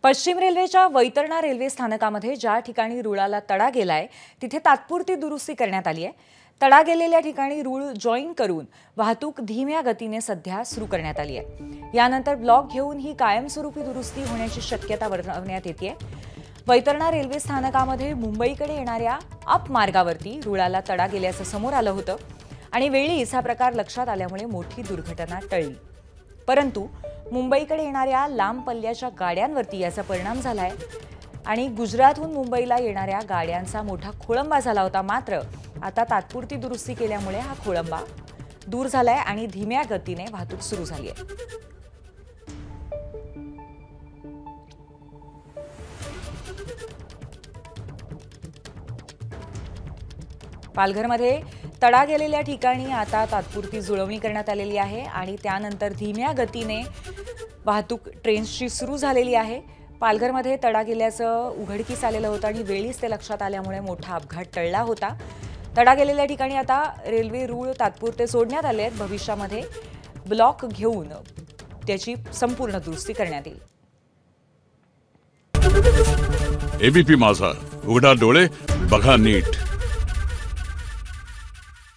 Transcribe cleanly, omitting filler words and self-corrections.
पश्चिम रेल्वेच्या वैतरणा रेल्वे स्थानकामध्ये ज्या ठिकाणी रुळाला तडा गेलाय तिथे तात्पुरती दुरुस्ती करण्यात आली आहे। तडा गेलेल्या ठिकाणी रूळ जॉईन करून वाहतूक धीम्या गतीने सध्या सुरू करण्यात आली आहे। यानंतर ब्लॉक घेऊन ही कायमस्वरूपी दुरुस्ती होण्याची शक्यता वर्तवण्यात येते। वैतरणा रेल्वे स्थानकामध्ये मुंबईकडे येणाऱ्या अप मार्गावरती रुळाला तडा गेल्याचं समोर आलं होतं आणि वेळीच हा प्रकार लक्षात आल्यामुळे मोठी दुर्घटना टळली। परंतु मुंबईकडे येणाऱ्या लांब पल्ल्याच्या गाड्यांवरती याचा परिणाम झालाय आणि गुजरातहून मुंबईला येणाऱ्या गाड्यांचा मोठा खोळंबा झाला होता। मात्र आता तात्पुरती दुरुस्ती केल्यामुळे हा खोळंबा दूर झालाय आणि धीम्या गतीने वाहतूक सुरू झाली आहे। पालघरमध्ये तडा गेलेल्या ठिकाणी आता तात्पुरती जुळवणी करण्यात आलेली आहे आणि त्यानंतर धीम्या गतीने वाहतूक ट्रेन्सची सुरू झालेली आहे। पालघरमध्ये तडा गेल्याचं उघडकीस आलेलं होतं आणि वेळीच ते लक्षात आल्यामुळे मोठा अपघात टळला होता। तडा गेलेल्या ठिकाणी आता रेल्वे रूळ तात्पुरते सोडण्यात आले आहेत। भविष्यामध्ये ब्लॉक घेऊन त्याची संपूर्ण दुरुस्ती करण्यात येईल। एबीपी माझा, उघडा डोळे बघा नीट।